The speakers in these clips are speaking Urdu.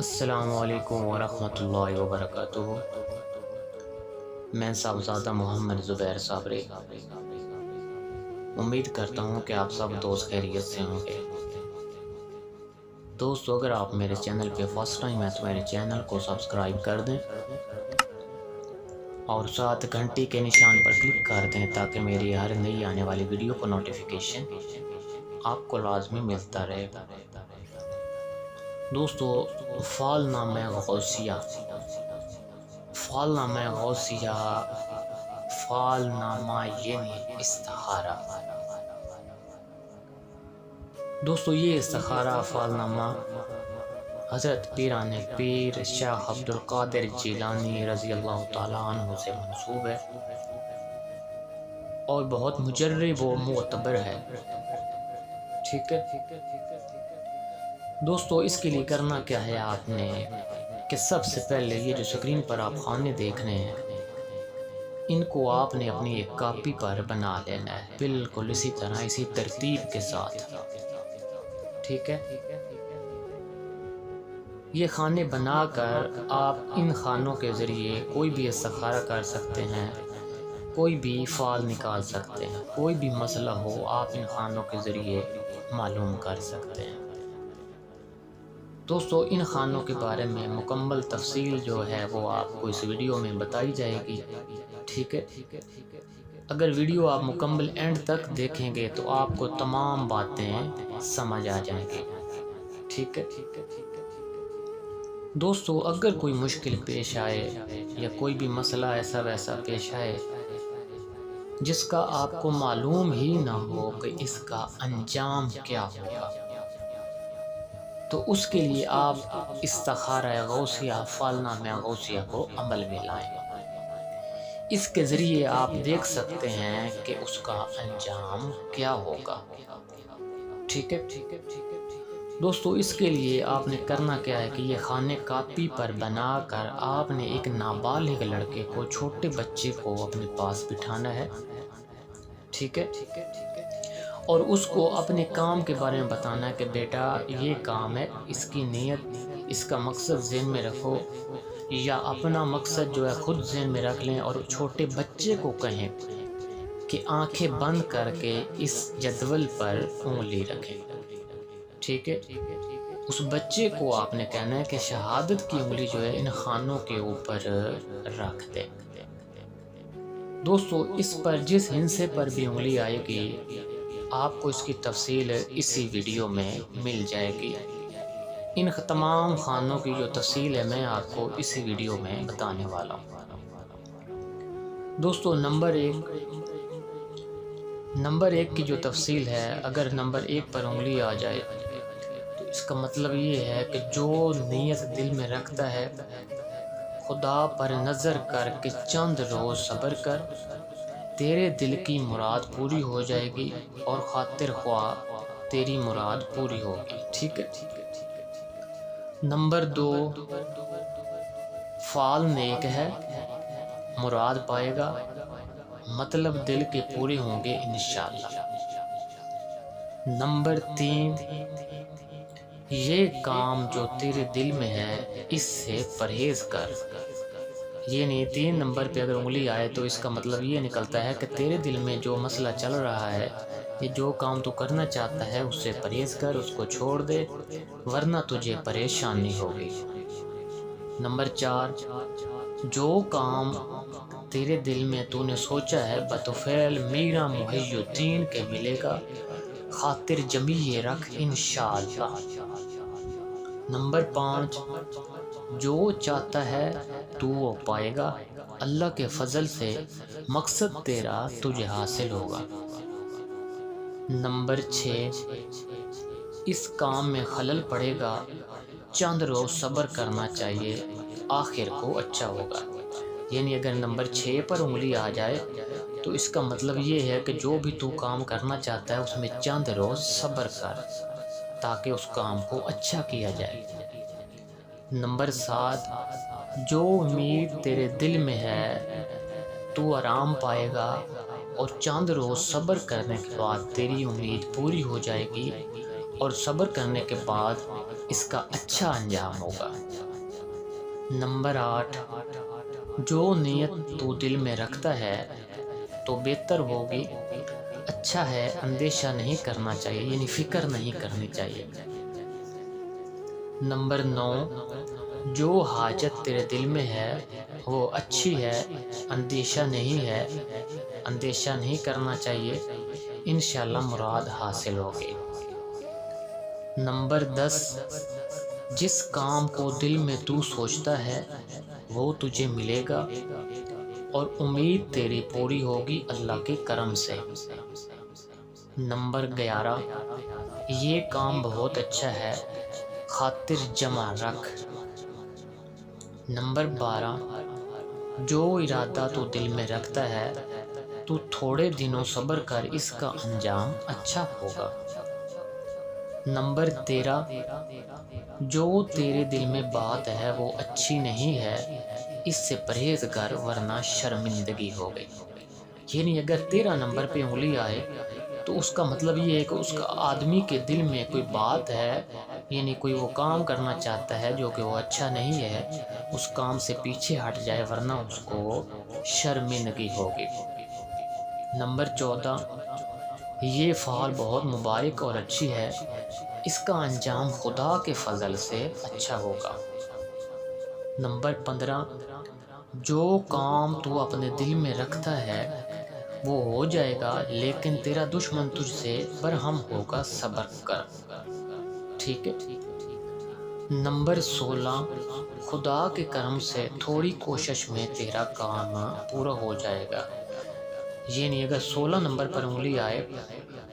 السلام علیکم ورحمۃ اللہ وبرکاتہ۔ میں صاحبزادہ محمد زبیر صابری امید کرتا ہوں کہ آپ سب دوست خیریت سے ہوں گے۔ دوستو، اگر آپ میرے چینل پہ فرسٹ ٹائم ہیں تو میرے چینل کو سبسکرائب کر دیں اور ساتھ گھنٹی کے نشان پر کلک کر دیں تاکہ میری ہر نئی آنے والی ویڈیو کو نوٹیفیکیشن آپ کو لازمی ملتا رہے۔ دوستو، فال نامہ غوثیہ، فال نامہ غوثیہ، فال نامہ یعنی استخارہ۔ دوستو، یہ استخارہ فال نامہ حضرت پیران پیر شاہ عبد القادر جیلانی رضی اللہ تعالیٰ عنہ سے منسوب ہے اور بہت مجرب و معتبر ہے۔ ٹھیک ہے دوستو، اس کے لیے کرنا کیا ہے آپ نے کہ سب سے پہلے یہ جو سکرین پر آپ خانے دیکھ رہے ہیں ان کو آپ نے اپنی ایک کاپی پر بنا لینا ہے، بالکل اسی طرح اسی ترتیب کے ساتھ۔ ٹھیک ہے، یہ خانے بنا کر آپ ان خانوں کے ذریعے کوئی بھی استخارہ کر سکتے ہیں، کوئی بھی فال نکال سکتے ہیں، کوئی بھی مسئلہ ہو آپ ان خانوں کے ذریعے معلوم کر سکتے ہیں۔ دوستو، ان خانوں کے بارے میں مکمل تفصیل جو ہے وہ آپ کو اس ویڈیو میں بتائی جائے گی۔ ٹھیک ہے، اگر ویڈیو آپ مکمل اینڈ تک دیکھیں گے تو آپ کو تمام باتیں سمجھ آ جائیں گی۔ ٹھیک ہے دوستو، اگر کوئی مشکل پیش آئے یا کوئی بھی مسئلہ ایسا ویسا پیش آئے جس کا آپ کو معلوم ہی نہ ہو کہ اس کا انجام کیا ہوگا، تو اس کے لیے آپ استخارہ غوثیہ، فال نامہ غوثیہ کو عمل میں لائیں۔ اس کے ذریعے آپ دیکھ سکتے ہیں کہ اس کا انجام کیا ہوگا۔ ٹھیک ہے دوستو، اس کے لیے آپ نے کرنا کیا ہے کہ یہ خانے کاپی پر بنا کر آپ نے ایک نابالغ لڑکے کو، چھوٹے بچے کو اپنے پاس بٹھانا ہے۔ ٹھیک ہے، اور اس کو اپنے کام کے بارے میں بتانا ہے کہ بیٹا یہ کام ہے، اس کی نیت، اس کا مقصد ذہن میں رکھو، یا اپنا مقصد جو ہے خود ذہن میں رکھ لیں اور چھوٹے بچے کو کہیں کہ آنکھیں بند کر کے اس جدول پر انگلی رکھیں۔ ٹھیک ہے، اس بچے کو آپ نے کہنا ہے کہ شہادت کی انگلی جو ہے ان خانوں کے اوپر رکھ دیں۔ دوستو، اس پر جس ہندسے پر بھی انگلی آئے گی آپ کو اس کی تفصیل اسی ویڈیو میں مل جائے گی۔ ان تمام خانوں کی جو تفصیل ہے میں آپ کو اسی ویڈیو میں بتانے والا ہوں۔ دوستو، نمبر ایک کی جو تفصیل ہے، اگر نمبر ایک پر انگلی آ جائے تو اس کا مطلب یہ ہے کہ جو نیت دل میں رکھتا ہے، خدا پر نظر کر کے چند روز صبر کر، تیرے دل کی مراد پوری ہو جائے گی اور خاطر خواہ تیری مراد پوری ہوگی۔ ٹھیک ہے، نمبر دو، فال نیک ہے، مراد پائے گا، مطلب دل کے پورے ہوں گے انشاءاللہ۔ نمبر تین، یہ کام جو تیرے دل میں ہے اس سے پرہیز کر۔ یعنی 3 نمبر پہ اگر انگلی آئے تو اس کا مطلب یہ نکلتا ہے کہ تیرے دل میں جو مسئلہ چل رہا ہے، یہ جو کام تو کرنا چاہتا ہے اس سے پرہیز کر، اس کو چھوڑ دے، ورنہ تجھے پریشانی ہوگی۔ نمبر 4، جو کام تیرے دل میں تو نے سوچا ہے بطفیل میرا محی الدین کے ملے گا، خاطر جمی رکھ انشاءاللہ۔ نمبر 5، جو چاہتا ہے تو وہ پائے گا، اللہ کے فضل سے مقصد تیرا تجھے حاصل ہوگا۔ نمبر 6، اس کام میں خلل پڑے گا، چند روز صبر کرنا چاہیے، آخر کو اچھا ہوگا۔ یعنی اگر نمبر 6 پر انگلی آ جائے تو اس کا مطلب یہ ہے کہ جو بھی تو کام کرنا چاہتا ہے اس میں چند روز صبر کر تاکہ اس کام کو اچھا کیا جائے۔ نمبر 7، جو امید تیرے دل میں ہے تو آرام پائے گا اور چند روز صبر کرنے کے بعد تیری امید پوری ہو جائے گی، اور صبر کرنے کے بعد اس کا اچھا انجام ہوگا۔ نمبر 8، جو نیت تو دل میں رکھتا ہے تو بہتر ہوگی، اچھا ہے، اندیشہ نہیں کرنا چاہیے، یعنی فکر نہیں کرنی چاہیے۔ نمبر 9، جو حاجت تیرے دل میں ہے وہ اچھی ہے، اندیشہ نہیں کرنا چاہیے، انشاءاللہ مراد حاصل ہوگی۔ نمبر 10، جس کام کو دل میں تو سوچتا ہے وہ تجھے ملے گا اور امید تیری پوری ہوگی اللہ کے کرم سے۔ نمبر 11، یہ کام بہت اچھا ہے، خاطر جمع رکھ۔ نمبر 12، جو ارادہ تو دل میں رکھتا ہے تو تھوڑے دنوں صبر کر، اس کا انجام اچھا ہوگا۔ نمبر 13، جو تیرے دل میں بات ہے وہ اچھی نہیں ہے، اس سے پرہیز کر ورنہ شرمندگی ہو گئی۔ یعنی اگر 13 نمبر پہ انگلی آئے تو اس کا مطلب یہ ہے کہ اس کا آدمی کے دل میں کوئی بات ہے، یعنی کوئی وہ کام کرنا چاہتا ہے جو کہ وہ اچھا نہیں ہے، اس کام سے پیچھے ہٹ جائے ورنہ اس کو شرمندگی ہوگی۔ نمبر 14، یہ فعل بہت مبارک اور اچھی ہے، اس کا انجام خدا کے فضل سے اچھا ہوگا۔ نمبر 15، جو کام تو اپنے دل میں رکھتا ہے وہ ہو جائے گا، لیکن تیرا دشمن تجھ سے برہم ہوگا، صبر کر۔ ٹھیک ہے۔ نمبر 16، خدا کے کرم سے تھوڑی کوشش میں تیرا کام پورا ہو جائے گا۔ یعنی اگر 16 نمبر پر انگلی آئے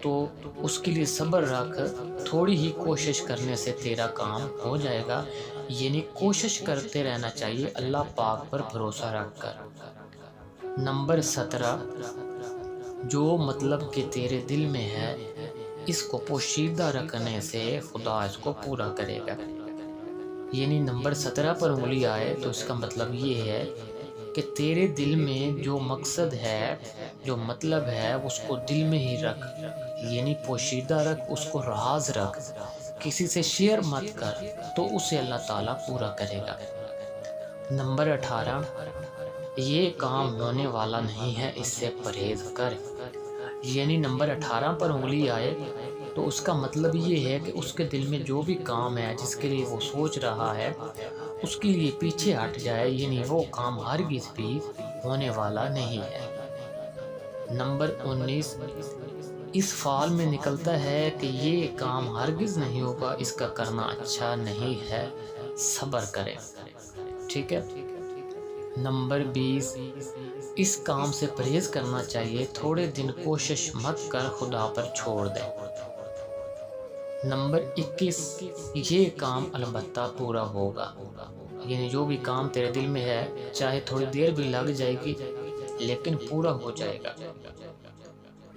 تو اس کے لیے صبر رکھ، تھوڑی ہی کوشش کرنے سے تیرا کام ہو جائے گا، یعنی کوشش کرتے رہنا چاہیے اللہ پاک پر بھروسہ رکھ کر۔ نمبر 17، جو مطلب کہ تیرے دل میں ہے اس کو پوشیدہ رکھنے سے خدا اس کو پورا کرے گا۔ یعنی نمبر 17 پر انگلی آئے تو اس کا مطلب یہ ہے کہ تیرے دل میں جو مقصد ہے، جو مطلب ہے، اس کو دل میں ہی رکھ، یعنی پوشیدہ رکھ، اس کو راز رکھ، کسی سے شیئر مت کر، تو اسے اللہ تعالیٰ پورا کرے گا۔ نمبر 18، یہ کام ہونے والا نہیں ہے، اس سے پرہیز کر۔ یعنی نمبر 18 پر انگلی آئے تو اس کا مطلب یہ ہے کہ اس کے دل میں جو بھی کام ہے جس کے لیے وہ سوچ رہا ہے اس کے لیے پیچھے ہٹ جائے، یعنی وہ کام ہرگز بھی ہونے والا نہیں ہے۔ نمبر 19، اس فعل میں نکلتا ہے کہ یہ کام ہرگز نہیں ہوگا، اس کا کرنا اچھا نہیں ہے، صبر کرے۔ ٹھیک ہے۔ نمبر 20، اس کام سے پرہیز کرنا چاہیے، تھوڑے دن کوشش مت کر، خدا پر چھوڑ دے۔ نمبر 21، یہ کام البتہ پورا ہوگا، یعنی جو بھی کام تیرے دل میں ہے چاہے تھوڑی دیر بھی لگ جائے گی لیکن پورا ہو جائے گا۔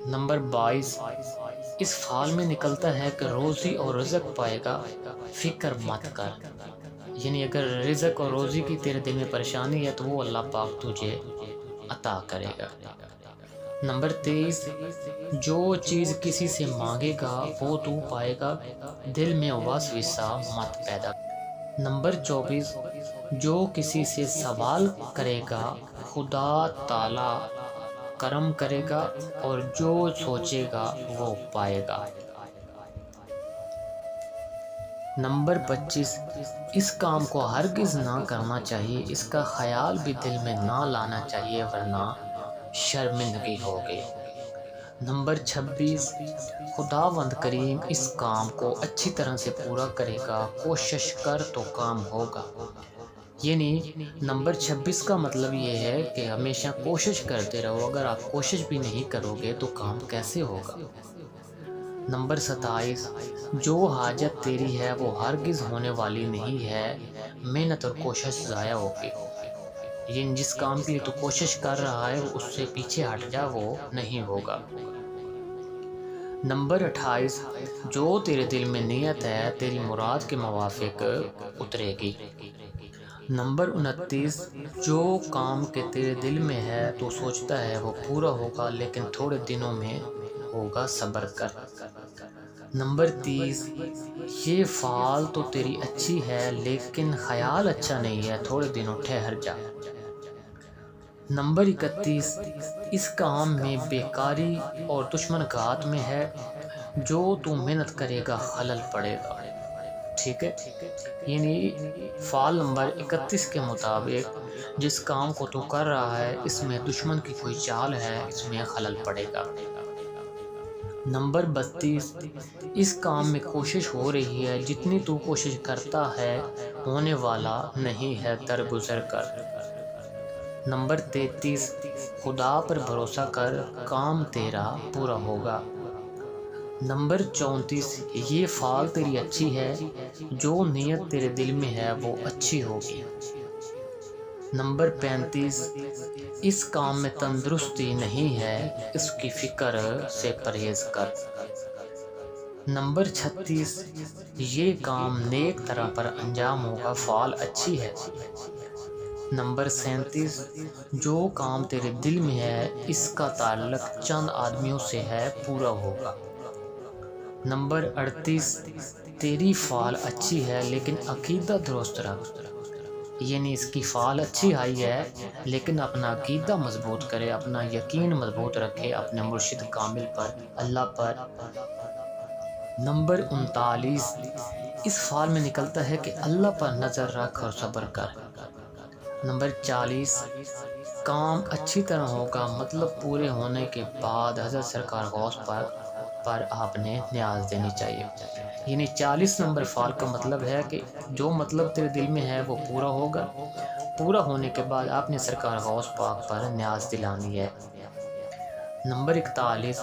نمبر 22، اس فعل میں نکلتا ہے کہ روزی اور رزق پائے گا، فکر مت کر۔ یعنی اگر رزق اور روزی کی تیرے دل میں پریشانی ہے تو وہ اللہ پاک تجھے عطا کرے گا۔ نمبر 23، جو چیز کسی سے مانگے گا وہ تو پائے گا، دل میں وسوسہ مت پیدا۔ نمبر 24، جو کسی سے سوال کرے گا خدا تعالی کرم کرے گا اور جو سوچے گا وہ پائے گا۔ نمبر 25، اس کام کو ہرگز نہ کرنا چاہیے، اس کا خیال بھی دل میں نہ لانا چاہیے ورنہ شرمندگی ہوگی۔ نمبر 26، خداوند کریم اس کام کو اچھی طرح سے پورا کرے گا، کوشش کر تو کام ہوگا۔ یعنی نمبر 26 کا مطلب یہ ہے کہ ہمیشہ کوشش کرتے رہو، اگر آپ کوشش بھی نہیں کرو گے تو کام کیسے ہوگا۔ نمبر 27، جو حاجت تیری ہے وہ ہرگز ہونے والی نہیں ہے، محنت اور کوشش ضائع ہوگی۔ یعنی جس کام کے لیے تو کوشش کر رہا ہے اس سے پیچھے ہٹ جا، وہ نہیں ہوگا۔ نمبر 28، جو تیرے دل میں نیت ہے تیری مراد کے موافق اترے گی۔ نمبر 29، جو کام کے تیرے دل میں ہے تو سوچتا ہے وہ پورا ہوگا لیکن تھوڑے دنوں میں ہوگا، صبر کر۔ نمبر 30، یہ فعال تو تیری اچھی ہے لیکن خیال اچھا نہیں ہے، تھوڑے دنوں ٹھہر جا۔ نمبر 31، اس کام میں بیکاری اور دشمن گھات میں ہے، جو تو محنت کرے گا خلل پڑے گا۔ ٹھیک ہے، یعنی فعال نمبر 31 کے مطابق جس کام کو تو کر رہا ہے اس میں دشمن کی کوئی چال ہے، اس میں خلل پڑے گا۔ نمبر 32، اس کام میں کوشش ہو رہی ہے، جتنی تو کوشش کرتا ہے ہونے والا نہیں ہے، درگزر کر۔ نمبر 33، خدا پر بھروسہ کر، کام تیرا پورا ہوگا۔ نمبر 34، یہ فعال تیری اچھی ہے، جو نیت تیرے دل میں ہے وہ اچھی ہوگی۔ نمبر 35، اس کام میں تندرستی نہیں ہے، اس کی فکر سے پرہیز کر۔ نمبر 36، یہ کام نیک طرح پر انجام ہوگا، فعال اچھی ہے۔ نمبر 37، جو کام تیرے دل میں ہے اس کا تعلق چند آدمیوں سے ہے، پورا ہوگا۔ نمبر 38، تیری فعال اچھی ہے لیکن عقیدہ درست رکھ، یعنی اس کی فعال اچھی آئی ہے لیکن اپنا عقیدہ مضبوط کرے، اپنا یقین مضبوط رکھے اپنے مرشد کامل پر، اللہ پر۔ نمبر 39، اس فعال میں نکلتا ہے کہ اللہ پر نظر رکھ اور صبر کر۔ نمبر 40، کام اچھی طرح ہوگا، مطلب پورے ہونے کے بعد حضرت سرکار غوث پر آپ نے نیاز دینی چاہیے، یعنی 40 نمبر فعال کا مطلب ہے کہ جو مطلب تیرے دل میں ہے وہ پورا ہوگا، پورا ہونے کے بعد آپ نے سرکار غوث پاک پر نیاز دلانی ہے۔ نمبر 41،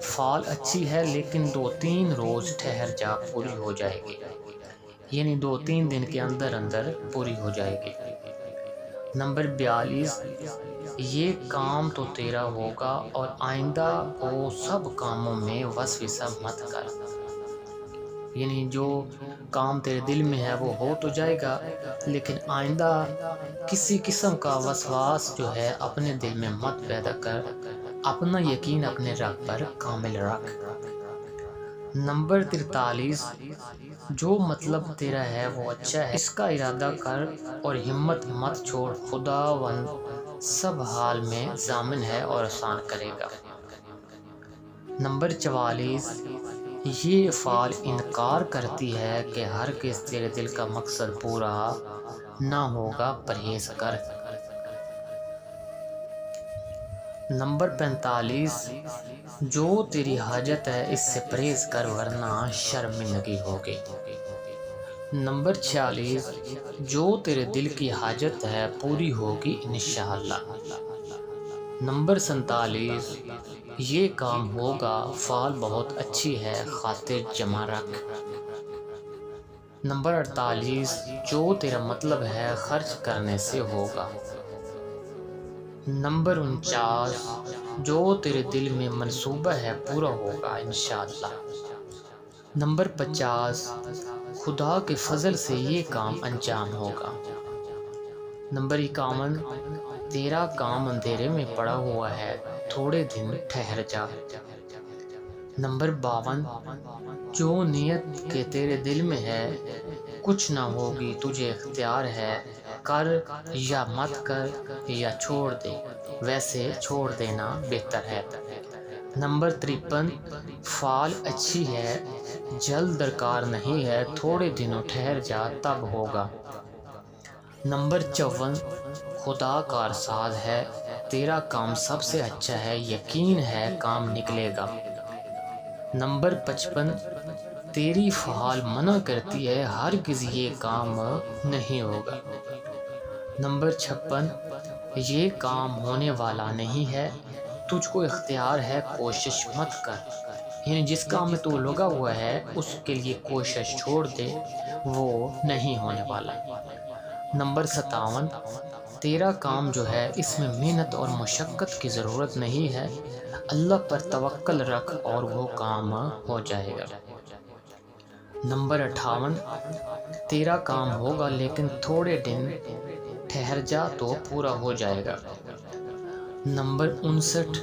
فعال اچھی ہے لیکن 2-3 روز ٹھہر جا، پوری ہو جائے گی، یعنی 2-3 دن کے اندر اندر پوری ہو جائے گی۔ نمبر 42، یہ کام تو تیرا ہوگا اور آئندہ کو سب کاموں میں وسوسہ مت کر، یعنی جو کام تیرے دل میں ہے وہ ہو تو جائے گا لیکن آئندہ کسی قسم کا وسواس جو ہے اپنے دل میں مت پیدا کر، اپنا یقین اپنے رب پر کامل رکھ۔ نمبر 43، جو مطلب تیرا ہے وہ اچھا ہے، اس کا ارادہ کر اور ہمت مت چھوڑ، خداوند سب حال میں ضامن ہے اور آسان کرے گا۔ نمبر 44، یہ فعال انکار کرتی ہے کہ ہرگز تیرے دل کا مقصد پورا نہ ہوگا، پرہیز کر۔ نمبر 45، جو تیری حاجت ہے اس سے پرہیز کر ورنہ شرمندگی ہوگی۔ نمبر 46، جو تیرے دل کی حاجت ہے پوری ہوگی انشاءاللہ۔ نمبر 47، یہ کام ہوگا، فعال بہت اچھی ہے، خاطر جمع رکھ۔ نمبر 48، جو تیرا مطلب ہے خرچ کرنے سے ہوگا۔ نمبر 49، جو تیرے دل میں منصوبہ ہے پورا ہوگا انشاءاللہ۔ نمبر 50، خدا کے فضل سے یہ کام انجام ہوگا۔ نمبر 51، تیرا کام اندھیرے میں پڑا ہوا ہے، تھوڑے دن ٹھہر جا۔ نمبر 52، جو نیت کے تیرے دل میں ہے کچھ نہ ہوگی، تجھے اختیار ہے، کر یا مت کر یا چھوڑ دے، ویسے چھوڑ دینا بہتر ہے۔ نمبر 53، فعال اچھی ہے، جلد درکار نہیں ہے، تھوڑے دنوں ٹھہر جا تب ہوگا۔ نمبر 54، خدا کارساز ہے، تیرا کام سب سے اچھا ہے، یقین ہے کام نکلے گا۔ نمبر 55، تیری فعال منع کرتی ہے، ہرگز یہ کام نہیں ہوگا۔ نمبر 56، یہ کام ہونے والا نہیں ہے، تجھ کو اختیار ہے، کوشش مت کر، یعنی جس کام میں تو لگا ہوا ہے اس کے لیے کوشش چھوڑ دے، وہ نہیں ہونے والا۔ نمبر 57، تیرا کام جو ہے اس میں محنت اور مشقت کی ضرورت نہیں ہے، اللہ پر توکل رکھ اور وہ کام ہو جائے گا۔ نمبر 58، تیرا کام ہوگا لیکن تھوڑے دن ٹھہر جا تو پورا ہو جائے گا۔ نمبر 59،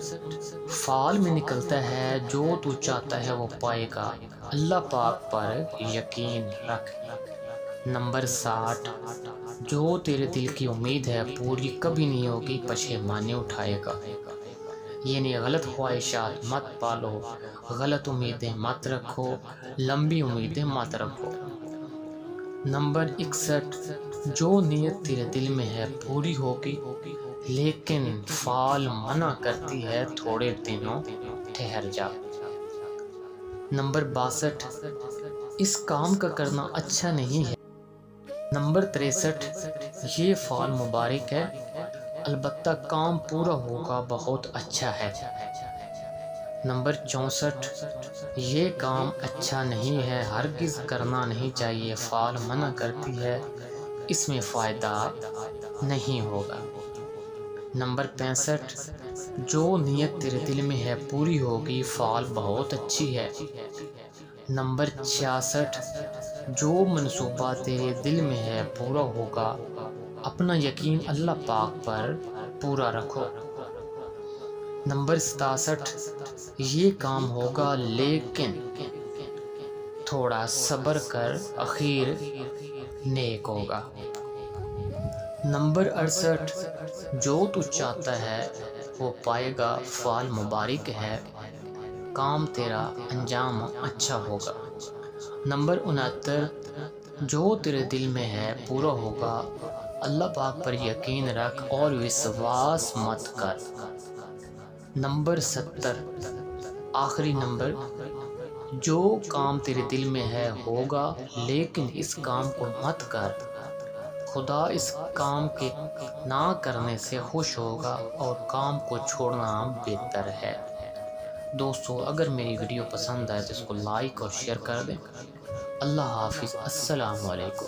فعال میں نکلتا ہے جو تو چاہتا ہے وہ پائے گا، اللہ پاک پر یقین رکھ۔ نمبر 60، جو تیرے دل کی امید ہے پوری کبھی نہیں ہوگی، پشیمانی اٹھائے گا۔ یعنی غلط خواہشات مت پالو، غلط امیدیں مت رکھو، لمبی امیدیں مت رکھو۔ نمبر 61، جو نیت تیرے دل میں ہے پوری ہوگی، لیکن فعال منع کرتی ہے تھوڑے دنوں ٹھہر جا۔ نمبر 62، اس کام کا کرنا اچھا نہیں ہے۔ نمبر 63، یہ فعل مبارک ہے، البتہ کام پورا ہوگا بہت اچھا ہے۔ نمبر 64، یہ کام اچھا نہیں ہے، ہرگز کرنا نہیں چاہیے، فعل منع کرتی ہے، اس میں فائدہ نہیں ہوگا۔ نمبر 65، جو نیت تیرے دل میں ہے پوری ہوگی، فعل بہت اچھی ہے۔ نمبر 66، جو منصوبہ تیرے دل میں ہے پورا ہوگا، اپنا یقین اللہ پاک پر پورا رکھو۔ نمبر 67، یہ کام ہوگا لیکن تھوڑا صبر کر، اخیر نیک ہوگا۔ نمبر 68، جو تو چاہتا ہے وہ پائے گا، فعل مبارک ہے، کام تیرا انجام اچھا ہوگا۔ نمبر 69، جو تیرے دل میں ہے پورا ہوگا، اللہ پاک پر یقین رکھ اور وشواس مت کر۔ نمبر 70، آخری نمبر، جو کام تیرے دل میں ہے ہوگا لیکن اس کام کو مت کر، خدا اس کام کے نہ کرنے سے خوش ہوگا اور کام کو چھوڑنا بہتر ہے۔ دوستو، اگر میری ویڈیو پسند آئے تو اس کو لائک اور شیئر کر دیں۔ اللہ حافظ، السلام علیکم۔